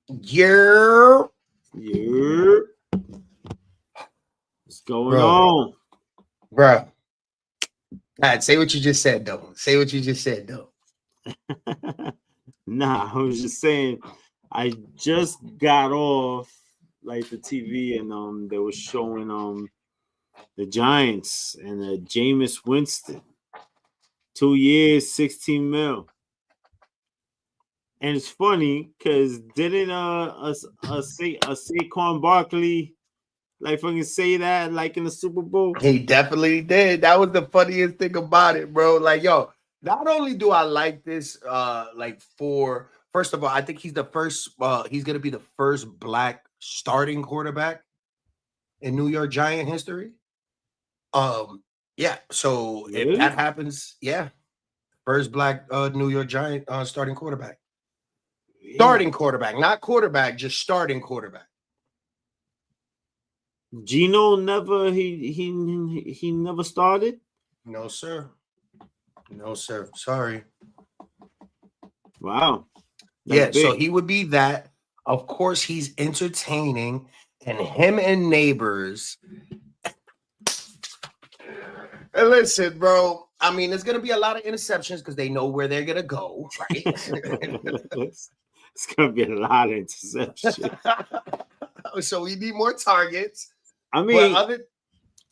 Yeah. Yeah. What's going Bro, on? bro. God, say what you just said, though. Say what you just said, though. Nah, I was just saying I just got off like the TV and they were showing the Giants and Jameis Winston. 2 years, 16 mil. And it's funny because didn't a Saquon Barkley like fucking say that like in the Super Bowl? He definitely did. That was the funniest thing about it, bro. Like, yo, not only do I like this, like for first of all, I think he's the first, he's gonna be the first black starting quarterback in New York Giant history. Um, yeah. So if that Really? happens, yeah, first black New York Giant starting quarterback. Really? Starting quarterback, not quarterback, just starting quarterback. Gino never he never started. No, sir. No, sir. Sorry. Wow, that's Yeah, so big. he would be that. Of course, he's entertaining, and him and neighbors. And listen, bro. I mean, there's gonna be a lot of interceptions because they know where they're gonna go, right? It's gonna be a lot of interception. So we need more targets. I But mean, other,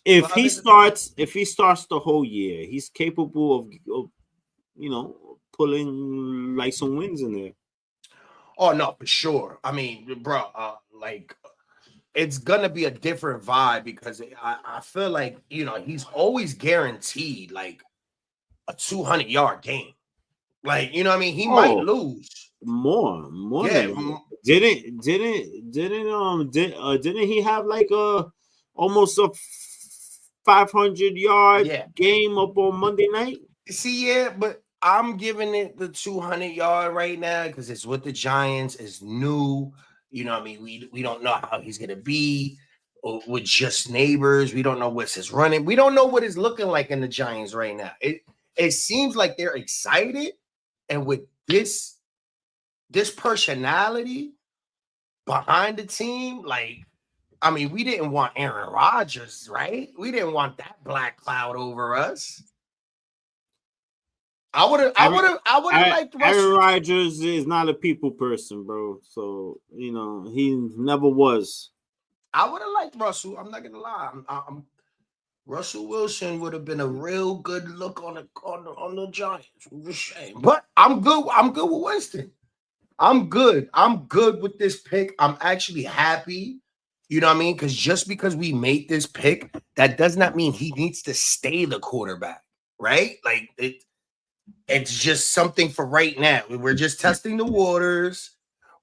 if but he other than starts, if he starts the whole year, he's capable of pulling like some wins in there. oh no, for sure. I mean, bro, like it's gonna be a different vibe because I feel like he's always guaranteed like a 200-yard game. Like what I mean, he might Oh, love. more Yeah, than that. Didn't he have like a almost a 500-yard yeah. game up on Monday night? See, yeah, but I'm giving it the 200-yard right now because it's with the Giants. It's new. What I mean, we don't know how he's gonna be with just neighbors. We don't know what's his running. We don't know what it's looking like in the Giants right now. It seems like they're excited, and with this personality behind the team, like I mean, we didn't want Aaron Rodgers, right? We didn't want that black cloud over us. Aaron, I would have liked Aaron Russell. Rodgers is not a people person, bro. So he never was. I would have liked Russell. I'm not gonna lie. Russell Wilson would have been a real good look on the Giants. It's a shame, but I'm good. I'm good with Winston. I'm good. I'm good with this pick. I'm actually happy. You know what I mean? Because just because we made this pick, that does not mean he needs to stay the quarterback, right? Like it's just something for right now. We're just testing the waters.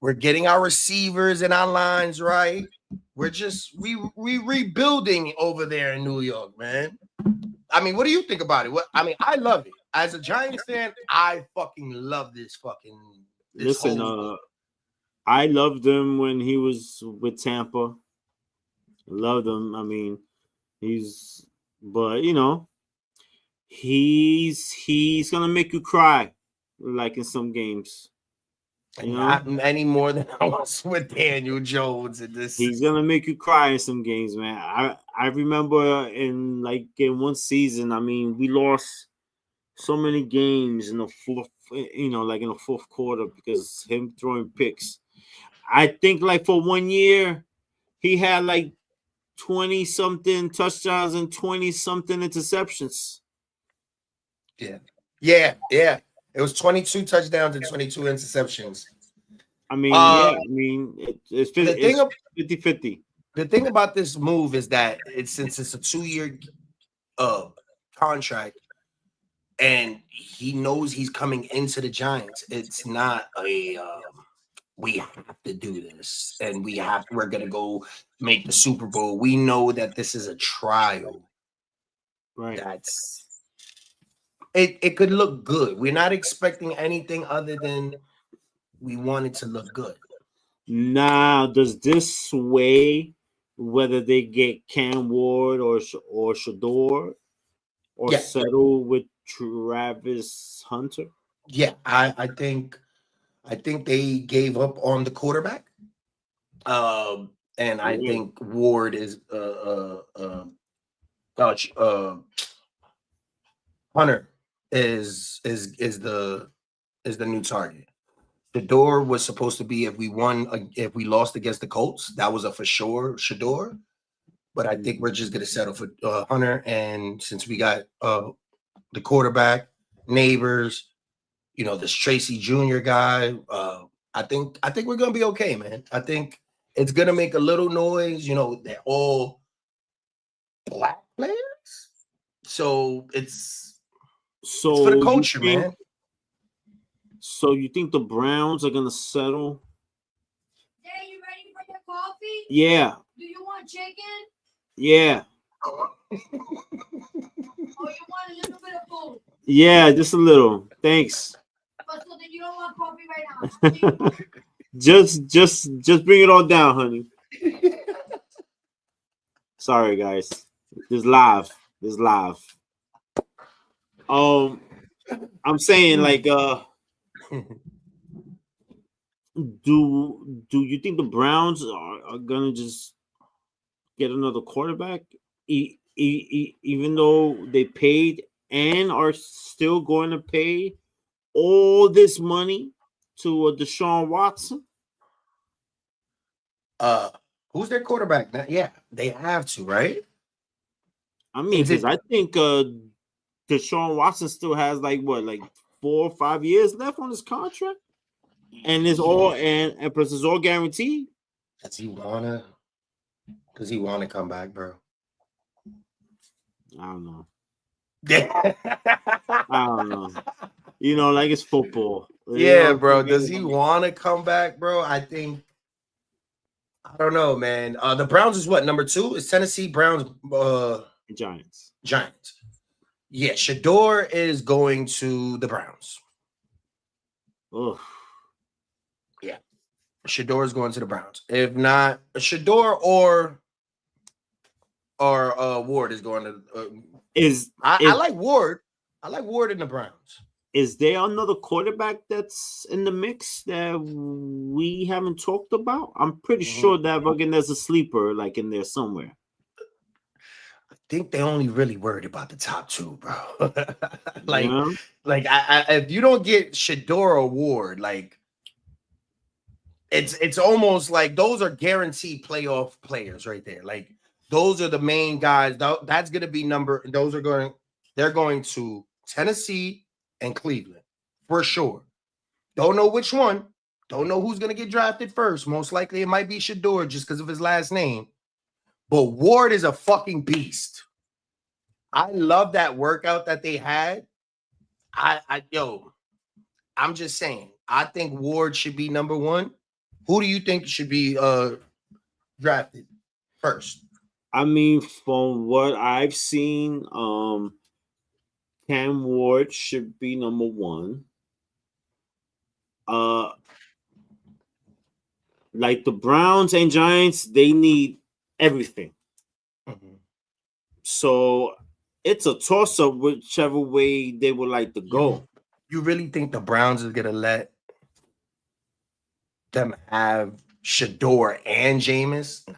We're getting our receivers and our lines right. We're just we rebuilding over there in New York, man. I mean, what do you think about it? What I mean, I love it. As a Giants fan, I fucking love this Listen, whole I loved him when he was with Tampa. Loved him. I mean, he's but he's gonna make you cry, like in some games. You know, not any more than I was with Daniel Jones in this. he's gonna make you cry in some games, man. I remember in one season. I mean, we lost so many games in the fourth, like in the fourth quarter because him throwing picks. I think like for 1 year, he had like 20 something touchdowns and 20 something interceptions. Yeah. Yeah, yeah. It was 22 touchdowns and 22 interceptions. I mean, yeah, Uh I mean, the thing it's 50-50. the thing about this move is that since it's a 2-year uh contract and he knows he's coming into the Giants, it's not a we have to do this and we're gonna go make the Super Bowl. We know that this is a trial. Right. That's it could look good. We're not expecting anything other than we want it to look good. Now, does this sway whether they get Cam Ward or Shador or Yeah, settle with Travis Hunter? yeah. I think they gave up on the quarterback. And I Yeah. think Ward is uh, uh, Hunter is the new target. The door was supposed to be if we lost against the Colts, that was a for sure Shador. But I think we're just gonna settle for Hunter, and since we got the quarterback, Neighbors, this Tracy Jr. guy, I think we're gonna be okay, man. I think it's gonna make a little noise. They're all black players, so it's for the So you culture, think man. the Browns are gonna settle? Hey, you ready for your coffee? Yeah, Do you want chicken? yeah, Or you want a little bit of food? yeah. Just a little. Thanks. But so that you don't want coffee right now. just bring it all down, honey. Sorry, guys. This live. This live. Um, I'm saying like do you think the Browns are gonna just get another quarterback, even though they paid and are still going to pay all this money to Deshaun Watson? uh, who's their quarterback now? Yeah, they have to, right? I mean, Is because it? I think Deshaun Watson still has like 4 or 5 years left on his contract, and it's all and plus it's all guaranteed. Does he wanna? Does he want to come back, bro? I don't know. Yeah. I don't know. Like it's football. Yeah, bro. Does he want to come back, bro? I don't know, man. The Browns is what, number 2? It's Tennessee, Browns, Giants. Giants. Yeah, Shador is going to the Browns. Ugh. Yeah, Shador is going to the Browns. If not, Shador or Ward is going to. I like Ward. I like Ward in the Browns. Is there another quarterback that's in the mix that we haven't talked about? I'm pretty sure that fucking there's a sleeper like in there somewhere. I think they only really worried about the top 2, bro. like, Yeah. I if you don't get Shador or Ward, like it's almost like those are guaranteed playoff players right there. Like those are the main guys. That's gonna be they're going to Tennessee and Cleveland for sure. Don't know which one. Don't know who's gonna get drafted first. Most likely it might be Shador just because of his last name. But Ward is a fucking beast. I love that workout that they had. I'm just saying. I think Ward should be number 1. Who do you think should be drafted first? I mean, from what I've seen, Cam Ward should be number 1. Like the Browns and Giants, they need everything. Mm-hmm. So it's a toss-up whichever way they would like to go. You really think the Browns is gonna let them have Shador and Jameis? Nah,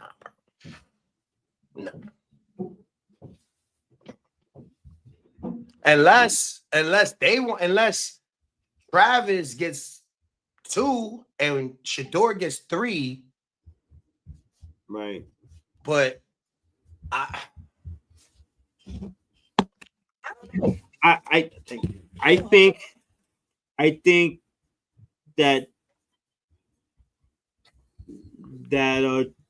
bro. No. Unless Travis gets 2 and Shador gets 3. Right. But I think that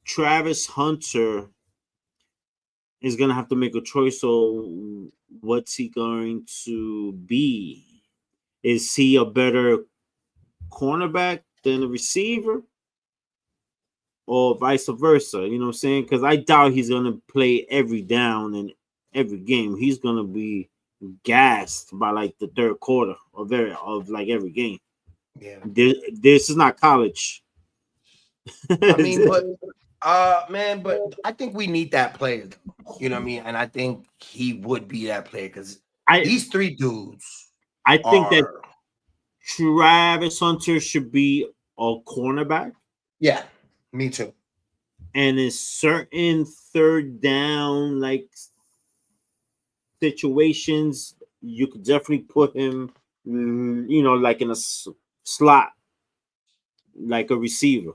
Travis Hunter is gonna have to make a choice. So what's he going to be? Is he a better cornerback than a receiver? Or vice versa, you know what I'm saying? Because I doubt he's gonna play every down in every game. He's gonna be gassed by like the third quarter of every game. Yeah, this is not college. I mean, but I think we need that player. You know what I mean? And I think he would be that player because these 3 dudes. I think that Travis Hunter should be a cornerback. Yeah, me too. and in certain third down like situations, you could definitely put him, like in a slot, like a receiver.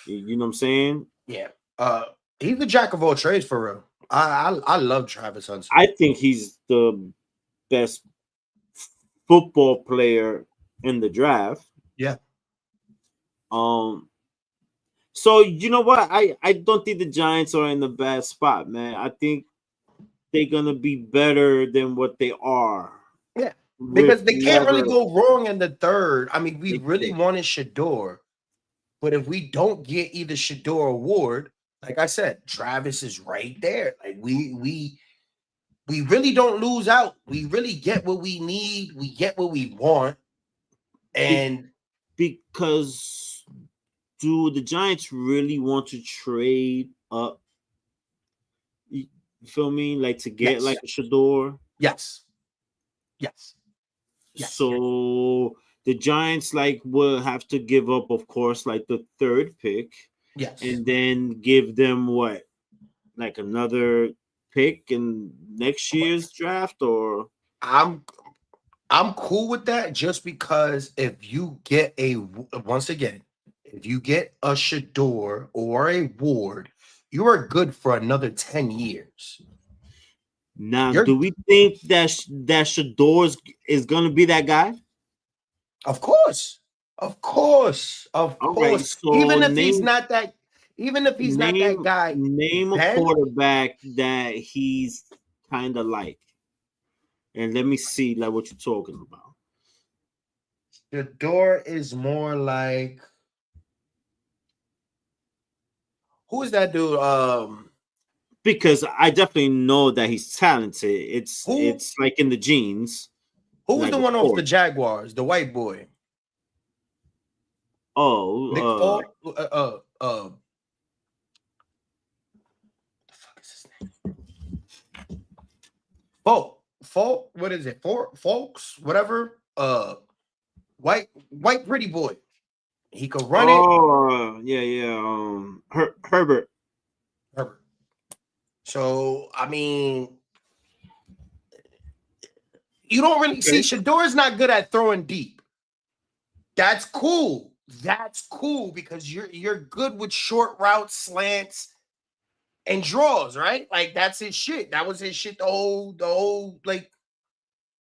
You know what I'm saying? Yeah. He's the jack of all trades for real. I love Travis Hunter. I think he's the best football player in the draft. Yeah. So you know what? I don't think the Giants are in the bad spot, man. I think they're gonna be better than what they are. Yeah. With Because they can't really go wrong in the third. I mean, we really wanted Shador, but if we don't get either Shador or Ward, like I said, Travis is right there. Like we really don't lose out. We really get what we need. We get what we want. And because do the Giants really want to trade up? You feel me? Like to get like a Shador? Yes. So the Giants like will have to give up, of course, like the third pick. Yes. And then give them what? Like another pick in next year's draft, or I'm cool with that just because if you get if you get a Shador or a Ward, you are good for another 10 years. Now, do we think that Shador is going to be that guy? Of course. Right, so even if he's not that guy, name a quarterback that he's kind of like, and let me see like what you're talking about. Shador is more like, who is that dude? Because I definitely know that he's talented. It's like in the genes. Who was the one off the Jaguars? The white boy. Oh, Nick Folk. The fuck is his name? Folk. What is it? Folks. Whatever. White pretty boy. He could run it. Oh, yeah. Herbert. So I mean, you don't really see Shador's not good at throwing deep. That's cool. Because you're good with short routes, slants, and draws, right? Like that's his shit. That was his shit the whole like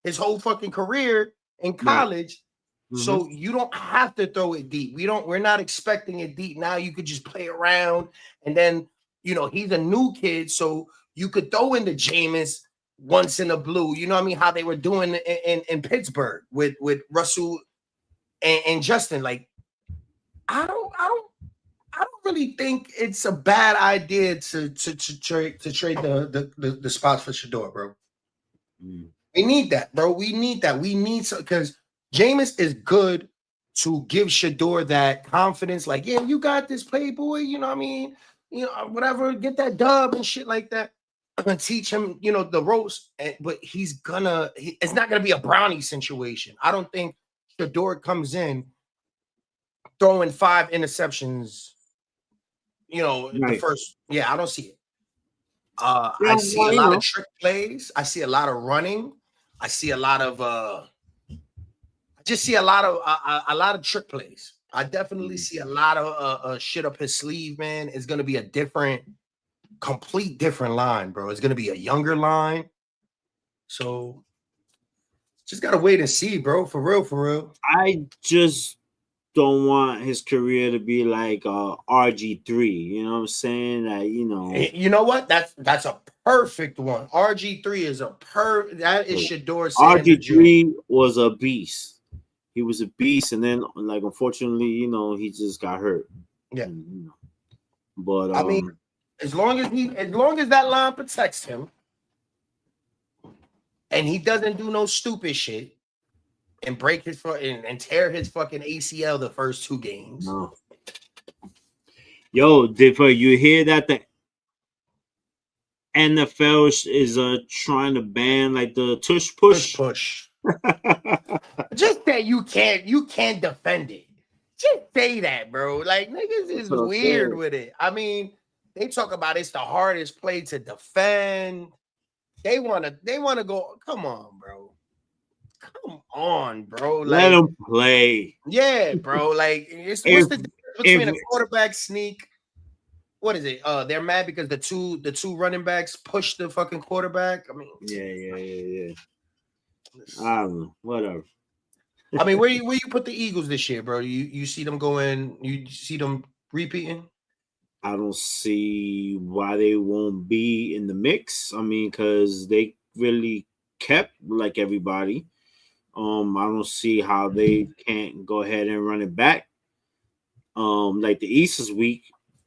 his whole fucking career in college. Right. So you don't have to throw it deep. We're not expecting it deep. Now you could just play around, and then he's a new kid, so you could throw in the Jameis once in a blue. You know what I mean? How they were doing in Pittsburgh with Russell and Justin. Like, I don't really think it's a bad idea to trade the spots for Shador, bro. We need that, bro. We need because Jameis is good to give Shador that confidence. Like, yeah, you got this, playboy. You know what I mean? Whatever, get that dub and shit like that. I'm gonna teach him, the ropes. But it's not gonna be a Brownie situation. I don't think Shador comes in throwing 5 interceptions. The first. Yeah, I don't see it. I see a lot of trick plays. I see a lot of running. I see a lot of. I just see a lot of trick plays. I definitely see a lot of shit up his sleeve, man. It's gonna be a complete different line, bro. It's gonna be a younger line. So just gotta wait and see, bro. For real. I just don't want his career to be like RG3. You know what I'm saying? You know what? That's a perfect one. RG3 is that is Shador. RG3 was a beast. He was a beast, and then unfortunately, he just got hurt. Yeah. But I mean, as long as that line protects him, and he doesn't do no stupid shit and break his foot and tear his fucking ACL the first 2 games. No. Yo, Differ, you hear that the NFL is trying to ban the tush push? Push. Just that you can't defend it. Just say that, bro. Like niggas is That's what I'm weird saying. with it. I mean, they talk about it's the hardest play to defend. They wanna go. Come on, bro. Come on, bro. Let Like, him play. yeah, bro. Like, it's If what's the difference if between a quarterback sneak? What is it? They're mad because the two running backs push the fucking quarterback. I mean, yeah. I don't know. Whatever. where you put the Eagles this year, bro? You see them going? You see them repeating? I don't see why they won't be in the mix. I mean, because they really kept like everybody. I don't see how they can't go ahead and run it back. Like the East is weak,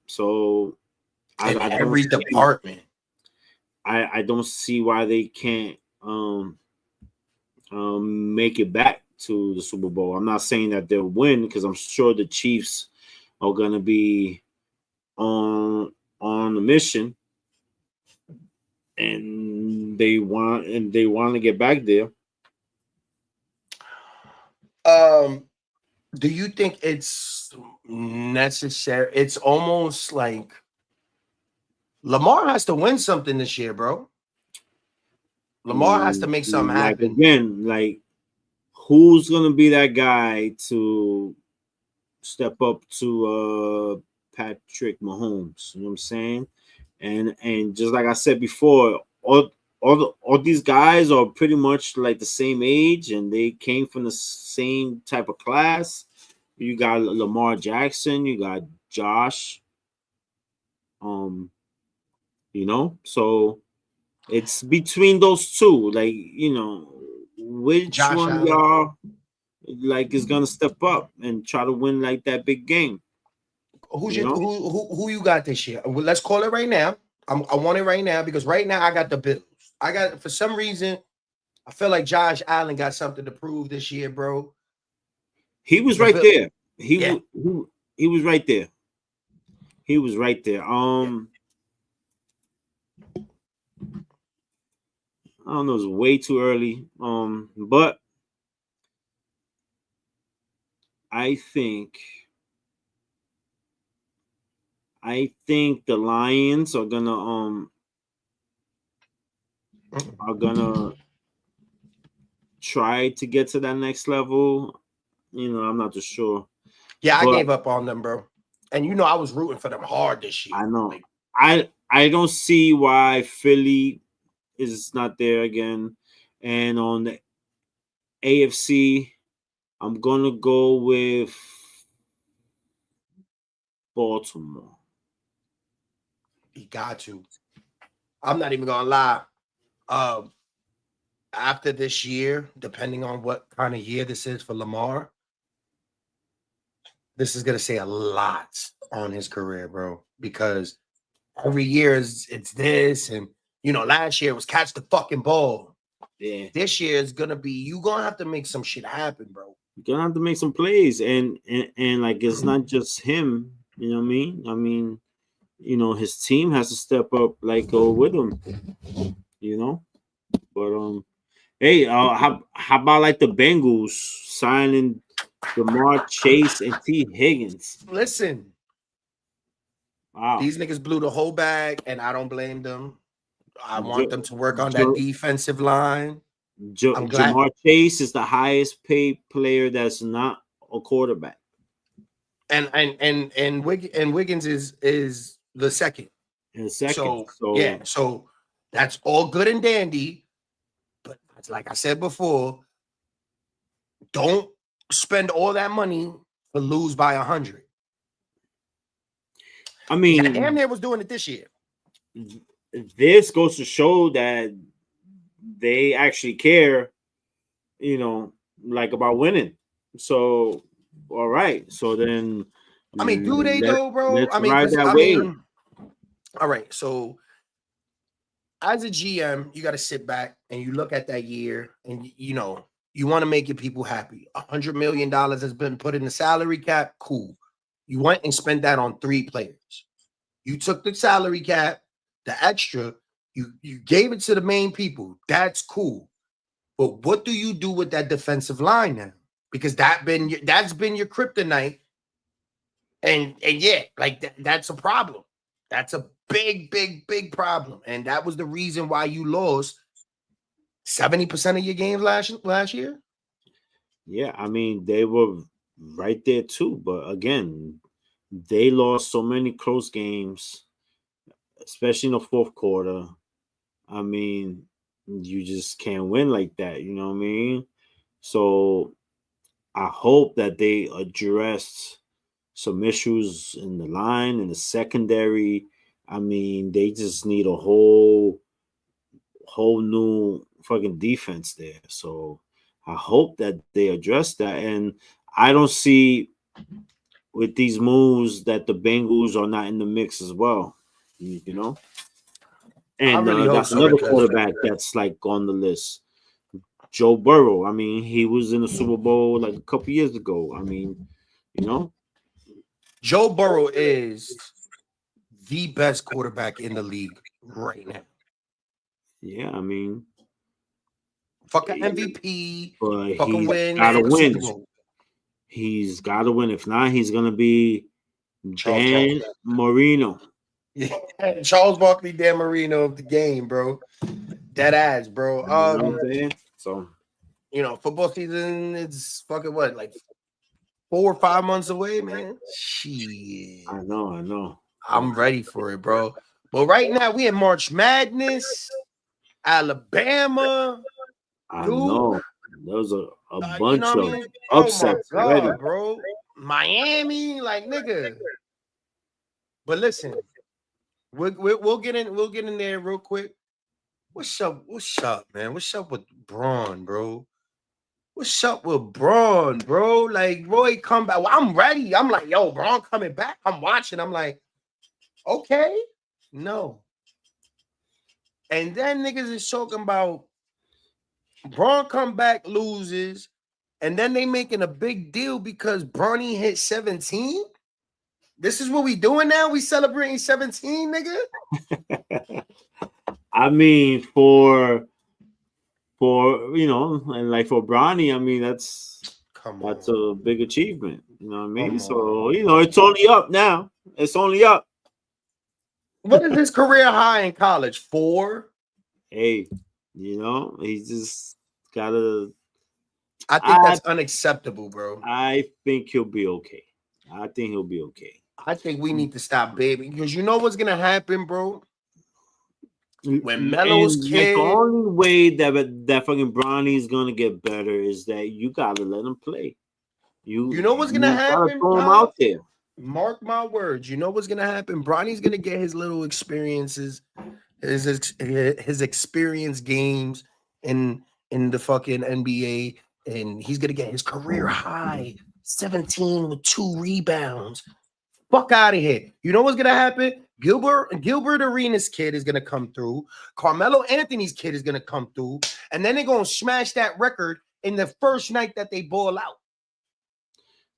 so In I don't every see department. I don't see why they can't make it back to the Super Bowl. I'm not saying that they'll win because I'm sure the Chiefs are gonna be on a mission and they want to get back there. Do you think it's necessary? It's almost like Lamar has to win something this year, bro. Lamar has to make something Like happen. again, like who's gonna be that guy to step up to Patrick Mahomes? You know what I'm saying? And just like I said before, all these guys are pretty much like the same age, and they came from the same type of class. You got Lamar Jackson, you got Josh, so it's between those two. Like, which Josh one of Allen. y'all like is gonna step up and try to win like that big game? Who's You your know, who you got this year? Well, let's call it right now. I want it right now because right now I got the Bills. I got for some reason I feel like Josh Allen got something to prove this year, bro. he was The right Bill, there. yeah. He was right there. He was right there. I don't know, it's way too early. But I think the Lions are gonna try to get to that next level. I'm not too sure. Yeah, I But gave up on them, bro. And I was rooting for them hard this year. I know Like, I don't see why Philly is not there again. And on the AFC, I'm gonna go with Baltimore. he got to. I'm not even gonna lie. Um, After this year, depending on what kind of year this is for Lamar, this is gonna say a lot on his career, bro. Because every year it's this, and last year was catch the fucking ball. Yeah, This year is gonna be you gonna have to make some shit happen, bro. you're gonna have to make some plays, and like it's not just him. You know what I mean? I mean, his team has to step up, like go with him. But hey, how about like the Bengals signing Jamar Chase and T. Higgins? Listen, Wow. these niggas blew the whole bag, and I don't blame them. I want them Jo- to work on that Jo- defensive line. I'm glad. Jamar Chase is the highest paid player that's not a quarterback. And Wiggins is the second. In a second. So yeah, So so that's all good and dandy. But like I said before, don't spend all that money to lose by 100. I Yeah, mean, damn near was doing it this year. this goes to show that they actually care, like about winning. So, all right. So then, I mean, do they though, bro? let's I mean, ride because that wave. all right. So as a GM, you got to sit back and you look at that year, and you want to make your people happy. $100 million has been put in the salary cap. Cool. You went and spent that on 3 players. You took the salary cap, the extra, you gave it to the main people. That's cool. But what do you do with that defensive line now? Because that's been your kryptonite And yeah, like that's a problem. That's a big problem. And that was the reason why you lost 70% of your games last year. Yeah, I mean they were right there too, but again, they lost so many close games, especially in the fourth quarter. I mean, you just can't win like that. You know what I mean? So I hope that they address some issues in the line in the secondary. I mean, they just need a whole new fucking defense there. So I hope that they address that. And I don't see with these moves that the Bengals are not in the mix as well. You know, I and really hope that's so another because quarterback that's like on the list. Joe Burrow. I mean, he was in the Super Bowl like a couple years ago. I mean, you know, Joe Burrow is the best quarterback in the league right now. yeah. I mean, Fucking MVP, but fucking he's win got to a Super win. Bowl. He's got to win. If not, he's gonna be Charles Dan Barkley. Marino. Yeah. Charles Barkley, Dan Marino of the game, bro. Dead ass, bro. You know what I'm saying? So Football season is fucking what, like 4 or 5 months away, man. Shit. I know. I'm ready for it, bro. But right now we in March Madness, Alabama, I Duke. know. There was a You know bunch what I of mean? Oh my upsets already. god, bro. Miami, like nigga. But listen, we'll get in. We'll get in there real quick. What's up? What's up, man? What's up with Braun, bro? What's up with Braun, bro? Like Roy come back. Well, I'm ready. I'm like, yo, Braun coming back. I'm watching. I'm like, okay, no. And then niggas is talking about Braun come back, loses, and then they making a big deal because Bronny hit 17. This is what we doing now. We celebrating 17, nigga. I mean, for and like for Bronny, I mean Come that's on, a big achievement. You know what I mean? come So on. it's only up now. It's only up. What is his career high in college? 4? Hey, he's just gotta. I think I that's unacceptable, bro. I think he'll be okay. I think he'll be okay. I think we need to stop baby because you know what's gonna happen, bro. When Melo's And like the kid, only way that fucking Bronny's gonna get better is that you gotta let him play. you You know what's gonna you gotta happen, throw him dog? out there. Mark my words. You know what's gonna happen. Bronny's gonna get his little experiences, his experience games in the fucking NBA, and he's gonna get his career high 17 with 2 rebounds. Fuck out of here. You know what's gonna happen? Gilbert Arenas' kid is gonna come through. Carmelo Anthony's kid is gonna come through, and then they're gonna smash that record in the first night that they ball out.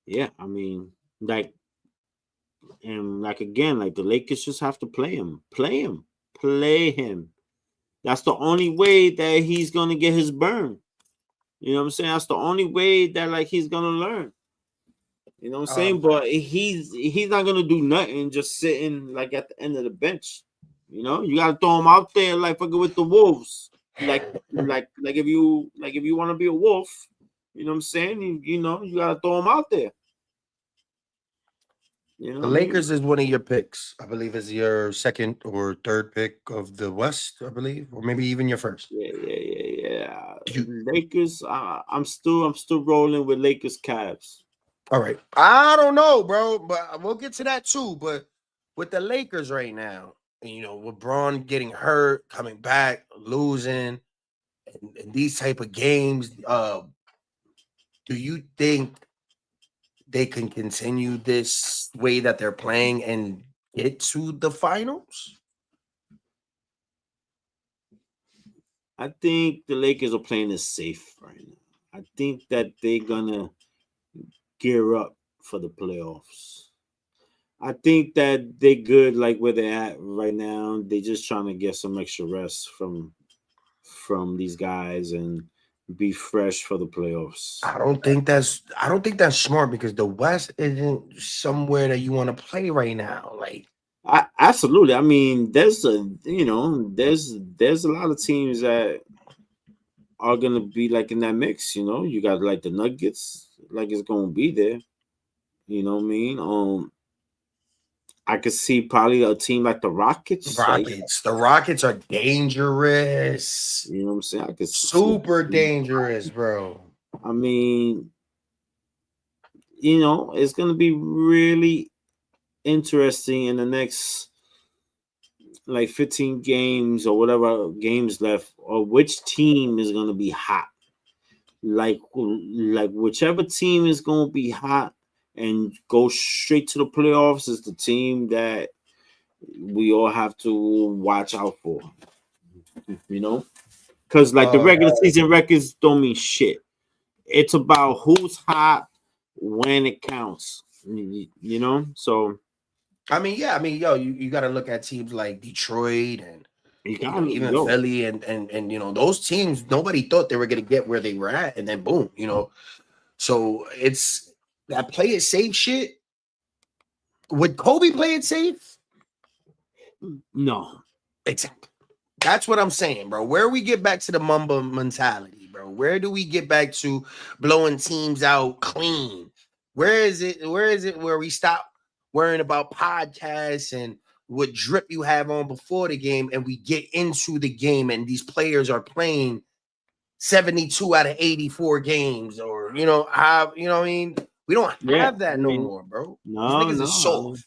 Yeah, I mean, like again, like the Lakers just have to play him. That's the only way that he's gonna get his burn. You know what I'm saying? That's the only way that like he's gonna learn. You know what I'm saying? But he's not gonna do nothing just sitting like at the end of the bench. You gotta throw him out there like fucking with the wolves. Like if you want to be a wolf, you know what I'm saying? You gotta throw him out there. You know The what I mean? Lakers is one of your picks. I believe is your second or third pick of the West, I believe, or maybe even your first. Yeah. You, Lakers. I'm still rolling with Lakers Cavs. all right. I don't know, bro, but we'll get to that too. But with the Lakers right now, and, with Braun getting hurt, coming back, losing, and these type of games, do you think they can continue this way that they're playing and get to the finals? I think the Lakers are playing it safe right now. I think that they're gonna gear up for the playoffs. I think that they good like where they're at right now. They just trying to get some extra rest from these guys, and be fresh for the playoffs. I don't think that's smart because the West isn't somewhere that you want to play right now. Like, Absolutely. I mean, there's a lot of teams that are gonna be like in that mix. You got like the Nuggets, like it's gonna be there. You know what I mean? I could see probably a team like the Rockets. Like, The Rockets are dangerous. you know what I'm saying? I could see. Super dangerous, bro. I mean, it's gonna be really interesting in the next like 15 games or whatever games left, or which team is gonna be hot. Like whichever team is gonna be hot and go straight to the playoffs is the team that we all have to watch out for. Because like the Uh, regular season records don't mean shit. It's about who's hot when it counts. So I mean, yeah, I mean, yo, you got to look at teams like Detroit and you got even Philly and those teams. Nobody thought they were gonna get where they were at, and then boom, So it's that play it safe shit. Would Kobe play it safe? No. Exactly. That's what I'm saying, bro. Where we get back to the Mamba mentality, bro? Where do we get back to blowing teams out clean? Where is it where we stop worrying about podcasts and what drip you have on before the game and we get into the game and these players are playing 72 out of 84 games or how what I mean? We don't have that no more, bro. No, These niggas is soft.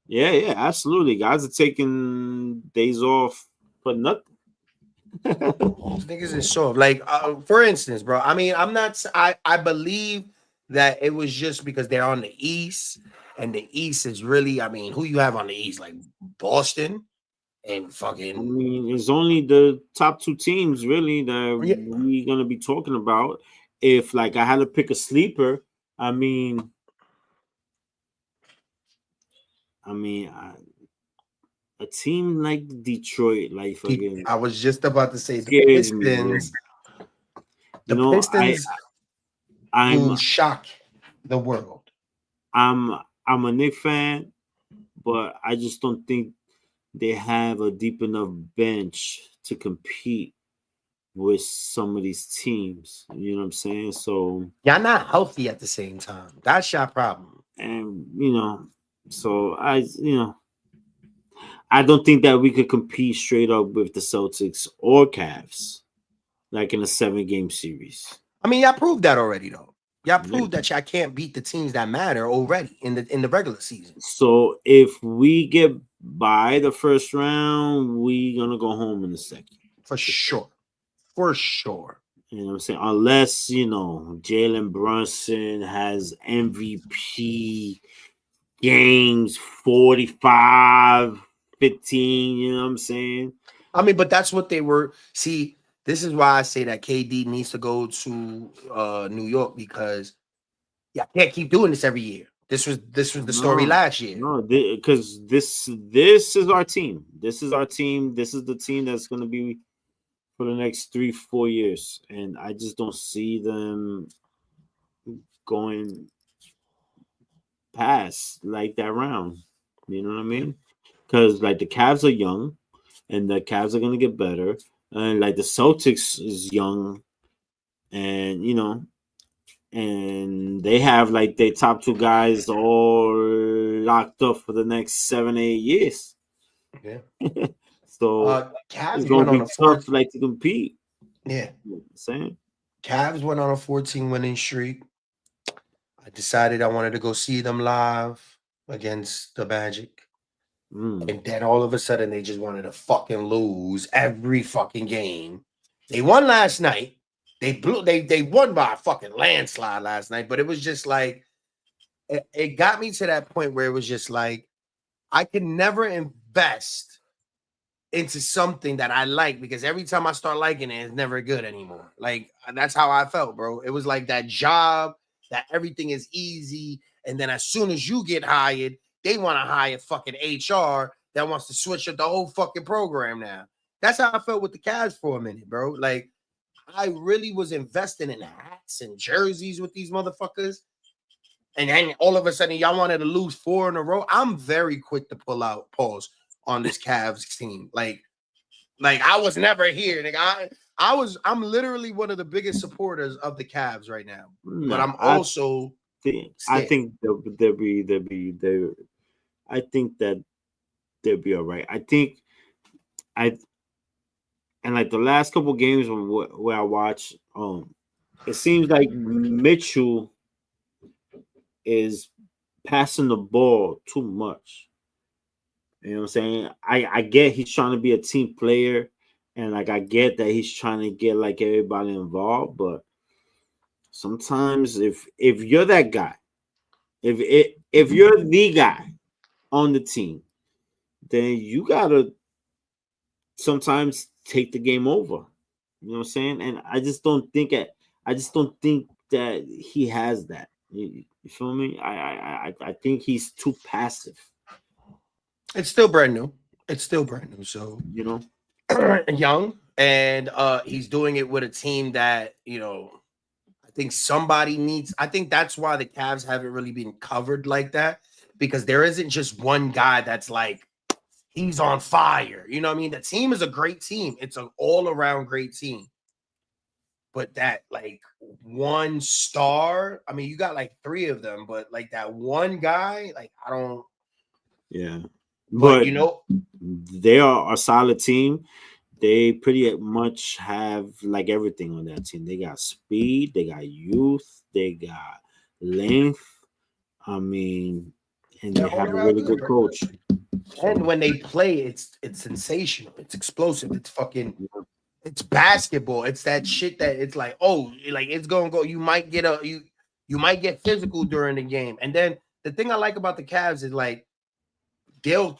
Yeah, absolutely. Guys are taking days off for nothing. These niggas is soft. Like, for instance, bro. I mean, I believe that it was just because they're on the East, and the East is really. I mean, who you have on the East? Like Boston and fucking. I mean, it's only the top two teams really that we're gonna be talking about. If like I had to pick a sleeper, I mean, a team like Detroit, like fucking. I was just about to say the Pistons. Pistons will shock the world. I'm a Knicks fan, but I just don't think they have a deep enough bench to compete with some of these teams. You know what I'm saying? So y'all not healthy at the same time. That's your problem. And so I don't think that we could compete straight up with the Celtics or Cavs, like in a 7-game series. I mean, y'all proved that already, though. Y'all proved that y'all can't beat the teams that matter already in the regular season. So if we get by the first round, we gonna go home in the second. For sure. For sure. You know what I'm saying? Unless, Jalen Brunson has MVP games 45, 15, you know what I'm saying? I mean, but that's what they were. See, this is why I say that KD needs to go to New York because I can't keep doing this every year. This was the story last year. No, because this is our team. This is our team. This is the team that's going to be for the next 3-4 years, and I just don't see them going past like that round. You know what I mean? Because like the Cavs are young, and the Cavs are going to get better, and like the Celtics is young, and and they have like their top 2 guys all locked up for the next 7-8 years. Yeah. So Cavs it's gonna be tough, like to compete. Yeah. You know what I'm saying? Cavs went on a 14-winning streak. I decided I wanted to go see them live against the Magic. And then all of a sudden they just wanted to fucking lose every fucking game. They won last night. They won by a fucking landslide last night, but it was just like it got me to that point where it was just like I can never invest into something that I like because every time I start liking it, it's never good anymore. Like that's how I felt, bro. It was like that job that everything is easy, and then as soon as you get hired, they want to hire fucking HR that wants to switch up the whole fucking program now. That's how I felt with the Cavs for a minute, bro. Like I really was investing in hats and jerseys with these motherfuckers, and then all of a sudden y'all wanted to lose 4 in a row. I'm very quick to pull out pause on this Cavs team. Like I was never here. Nigga. I'm literally one of the biggest supporters of the Cavs right now. But No, I'm also I scared. think I think that they'll be all right. I think I and like the last couple games where I watch, it seems like Mitchell is passing the ball too much. You know what I'm saying? I get he's trying to be a team player, and like I get that he's trying to get like everybody involved, but sometimes if you're that guy, if you're the guy on the team, then you gotta sometimes take the game over. You know what I'm saying? And I just don't think that he has that. You feel me? I think he's too passive. It's still brand new. It's still brand new. So You know? young, and he's doing it with a team that I think somebody needs. I think that's why the Cavs haven't really been covered like that, because there isn't just one guy that's like he's on fire. You know what I mean? The team is a great team. It's an all-around great team. But that like one star, I mean, you got like 3 of them, but like that one guy, like I don't. Yeah. But But they are a solid team. They pretty much have like everything on that team. They got speed, they got youth, they got length. I mean, and they're they all have a around really good, good bro. coach. And So when they play, it's sensational. It's explosive. It's fucking. yeah. It's basketball. It's that shit that it's like, oh, like it's gonna go. You might get you might get physical during the game. And then the thing I like about the Cavs is like they'll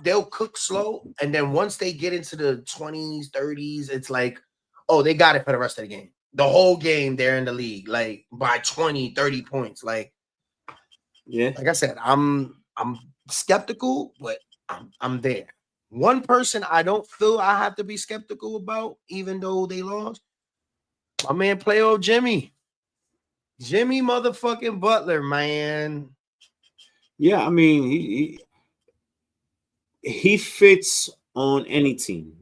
they'll cook slow, and then once they get into the 20s, 30s, it's like, oh, they got it for the rest of the game. The whole game they're in the league, like by 20, 30 points. Yeah. Like I said, I'm skeptical, but I'm there. One person I don't feel I have to be skeptical about, even though they lost, my man playoff Jimmy motherfucking Butler, man. Yeah, I mean he fits on any team.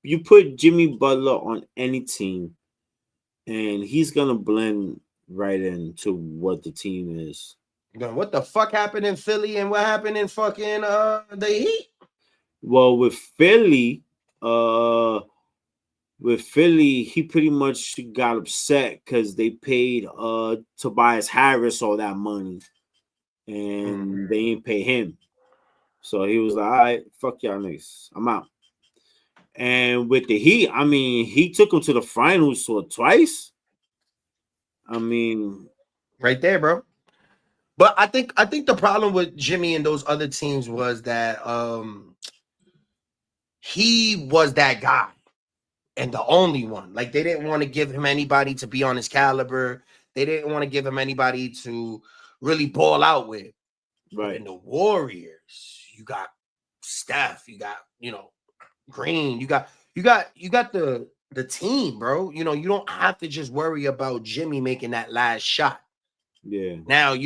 You put Jimmy Butler on any team and he's gonna blend right into what the team is. What the fuck happened in Philly and what happened in fucking the Heat? Well, uh with Philly, he pretty much got upset because they paid Tobias Harris all that money and they didn't pay him. So he was like, all right, fuck y'all niggas. I'm out. And with the Heat, I mean, he took him to the finals twice. I mean, Right there, bro. But I think the problem with Jimmy and those other teams was that he was that guy and the only one. Like they didn't want to give him anybody to be on his caliber. They didn't want to give him anybody to really ball out with. But right. in the Warriors, you got Steph, you got, Green, you got the team, bro. You don't have to just worry about Jimmy making that last shot. Yeah. Now,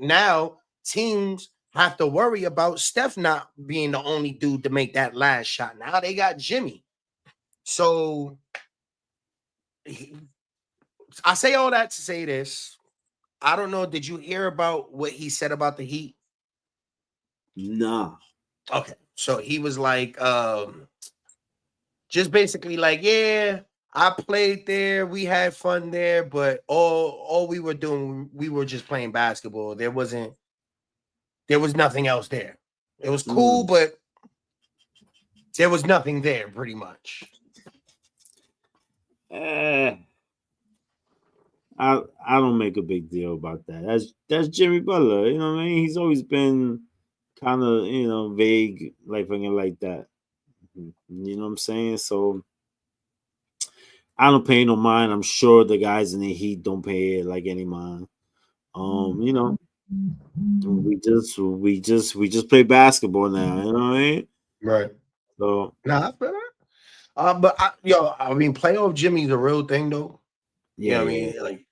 now teams have to worry about Steph not being the only dude to make that last shot. Now they got Jimmy. So I say all that to say this. I don't know. Did you hear about what he said about the Heat? Nah. Okay. So he was like, just basically like, yeah, I played there, we had fun there, but all we were doing, we were just playing basketball. There was nothing else there. It was cool, Mm. but there was nothing there pretty much. Eh, I don't make a big deal about that. That's Jimmy Butler. You know what I mean? He's always been kind of vague, like fucking like that. You know what I'm saying? So I don't pay no mind. I'm sure the guys in the Heat don't pay it like any mind. You know, we just play basketball now. You know what I mean? Right. So Nah, I feel that. I mean, playoff Jimmy's a real thing though. You know Yeah, what I yeah, mean?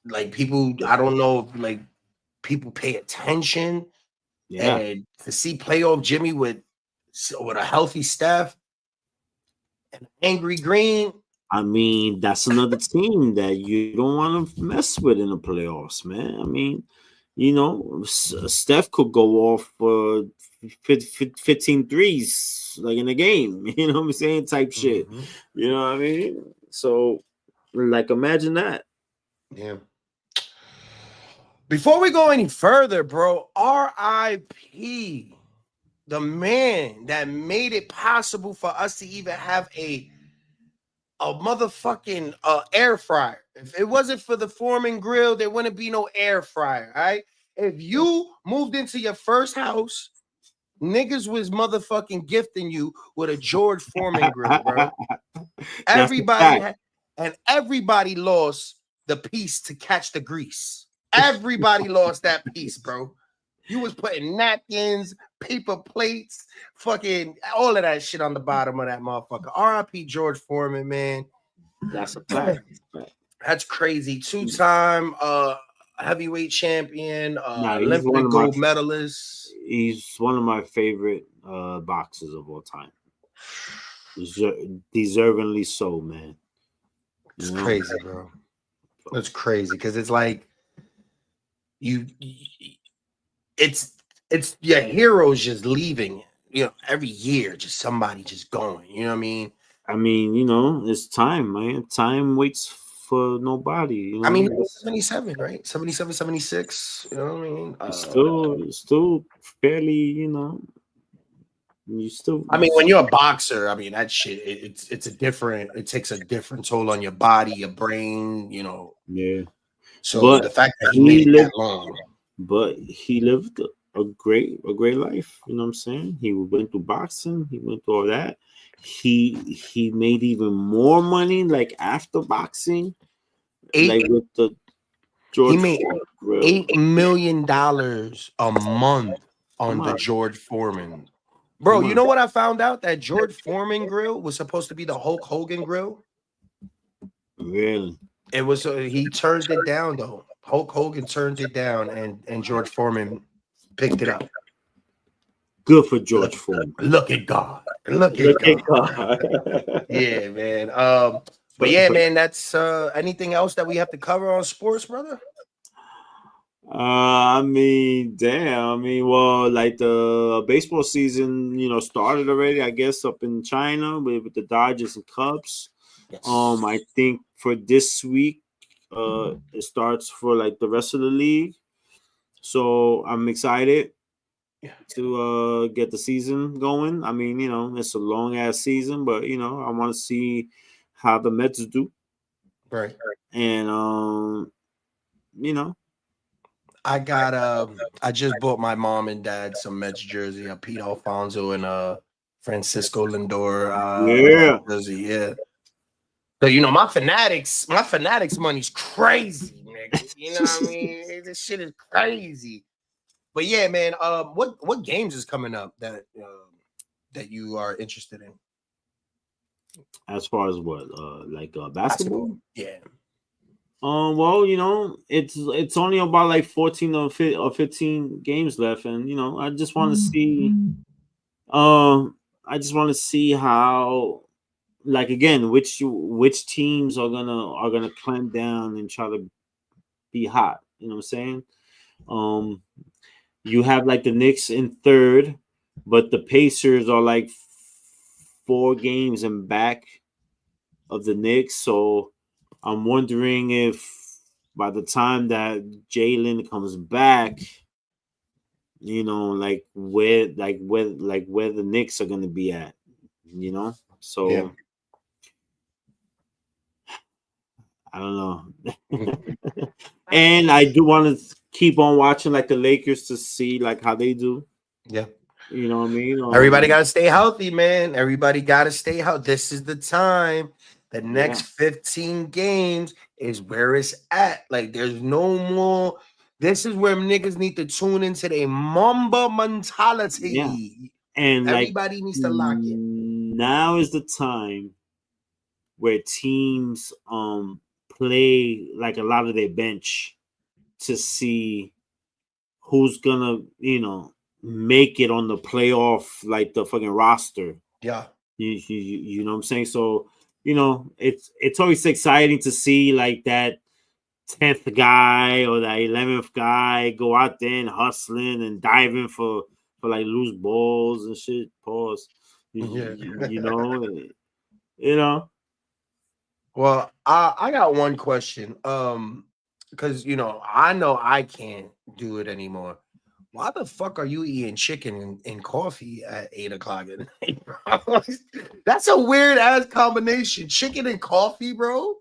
Like people, I don't know if like people pay attention, yeah. and to see playoff Jimmy with a healthy Steph and angry Green. I mean, that's another team that you don't want to mess with in the playoffs, man. I mean, Steph could go off for 15 threes like in a game, you know what I'm saying? Type shit. Mhm. You know what I mean? So, like, imagine that. Yeah. Before we go any further, bro, RIP, the man that made it possible for us to even have a motherfucking air fryer. If it wasn't for the Foreman grill, there wouldn't be no air fryer. All right. If you moved into your first house, niggas was motherfucking gifting you with a George Foreman grill, bro. That's a Everybody fact. had, and everybody lost the piece to catch the grease. Everybody lost that piece, bro. You was putting napkins, paper plates, fucking all of that shit on the bottom of that motherfucker. R.I.P. George Foreman, man. That's a fact. That's crazy. Two-time heavyweight champion, Nah, Olympic gold medalist. he's one of my favorite boxers of all time. Deservingly so, man. It's crazy, bro. It's crazy because it's like you it's your heroes just leaving, every year, just somebody just going. You know what I mean? I mean, it's time, man. Time waits for nobody. I mean, he was 77, right? 77, 76. You know what I mean? Still fairly, you still. I mean, when you're a boxer, I mean that shit. It takes a different toll on your body, your brain. Yeah. So But the fact that he made it that long, but he lived a great life. You know what I'm saying? He went through boxing. He went through all that. He made even more money like after boxing, like with the George. he made $8 million a month on the on. George Foreman. Bro, you know what I found out? That George Foreman grill was supposed to be the Hulk Hogan grill. Really? It was. He turned it down though. Hulk Hogan turned it down, and George Foreman picked it up. Good for George Foreman. Look at God. Look at God. Yeah, man. But yeah, man. That's anything else that we have to cover on sports, brother? I mean, damn. I mean, well, like the baseball season, started already. I guess up in China with the Dodgers and Cubs. Yes. I think for this week, it starts for like the rest of the league. So I'm excited to get the season going. I mean, it's a long ass season, but I want to see how the Mets do. Right. And I just bought my mom and dad some Mets jersey, a Pete Alfonso and Francisco Lindor jersey. Yeah. So my fanatics money's crazy, nigga. You know what I mean? This shit is crazy. But yeah, man. What games is coming up that you are interested in? As far as what, like basketball? Yeah. Well, it's only about like 14 or 15 games left, and I just want to see. I just want to see how, like, again, which teams are gonna clamp down and try to be hot. You know what I'm saying? You have like the Knicks in third, but the Pacers are like 4 games in back of the Knicks. So I'm wondering if by the time that Jalen comes back, like where the Knicks are gonna be at, So yeah. I don't know. And I do want to keep on watching like the Lakers to see like how they do. Yeah. You know what I mean? Everybody got to stay healthy, man. Everybody got to stay healthy. This is the time. The next 15 games is where it's at. Like, there's no more. This is where niggas need to tune into their Mamba mentality. Yeah. And everybody needs to lock in. now is the time where teams play like a lot of their bench to see who's gonna, make it on the playoff, like the fucking roster. Yeah. You know what I'm saying? So, it's always exciting to see like that 10th guy or that 11th guy go out there and hustling and diving for like loose balls and shit. Pause. Yeah. You know. Well, I got one question. Because I know I can't do it anymore. Why the fuck are you eating chicken and coffee at 8 o'clock at night, bro? That's a weird ass combination. Chicken and coffee, bro.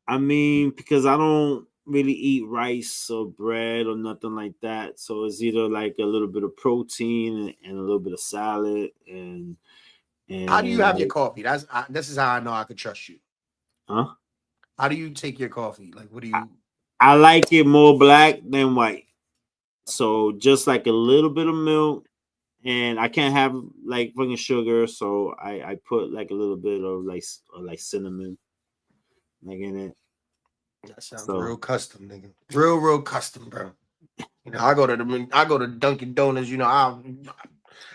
I mean, because I don't really eat rice or bread or nothing like that. So it's either like a little bit of protein and a little bit of salad and How do you have your like, coffee? This is how I know I could trust you. huh? How do you take your coffee? Like, what do you? I like it more black than white. So just like a little bit of milk, and I can't have like fucking sugar, so I put like a little bit of like cinnamon like in it. That sounds So real custom, nigga. Real custom, bro. I go to Dunkin' Donuts.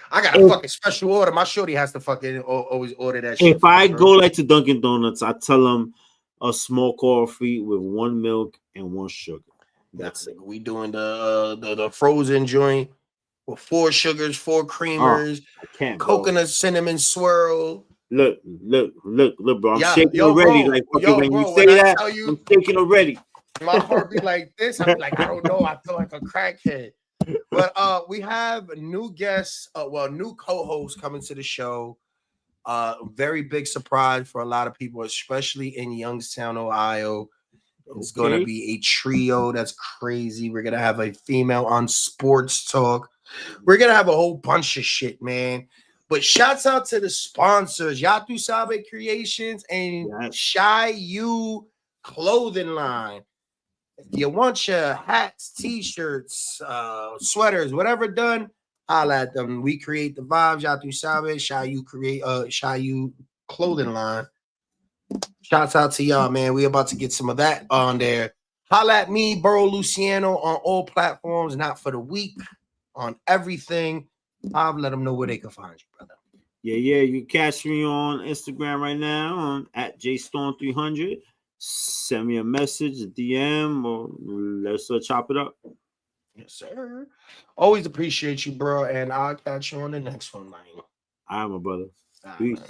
I got a fucking special order. My shorty has to fucking always order that shit. if I go like to Dunkin' Donuts, I tell them a small coffee with 1 milk and 1 sugar. That's it. We doing the frozen joint with 4 sugars, 4 creamers, I can't, bro. coconut cinnamon swirl. Look, bro. I'm Yeah, shaking yo, already. bro. Like fucking Yo, when you bro, say when I that, tell you I'm shaking already. my heart be like this, I be like, I don't know. I feel like a crackhead. But we have new guests, new co-hosts coming to the show. Very big surprise for a lot of people, especially in Youngstown, Ohio. It's going to be a trio that's crazy. We're going to have a female on sports talk. We're going to have a whole bunch of shit, man. But shouts out to the sponsors, Yatu Sabe Creations and Shy You Clothing Line. If you want your hats, t-shirts, sweaters, whatever done, holla at them. We create the vibes. Yatu Sabe, Shy You Clothing Line. Shouts out to y'all, man. We about to get some of that on there. Holla at me, Burrow Luciano, on all platforms, not for the week, on everything. I'll let them know where they can find you, brother. Yeah. You catch me on Instagram right now on at JStorm300. Send me a message, a DM, or let's chop it up. Yes, sir. Always appreciate you, bro. And I'll catch you on the next one, man. All right, my brother. All right, Peace. man.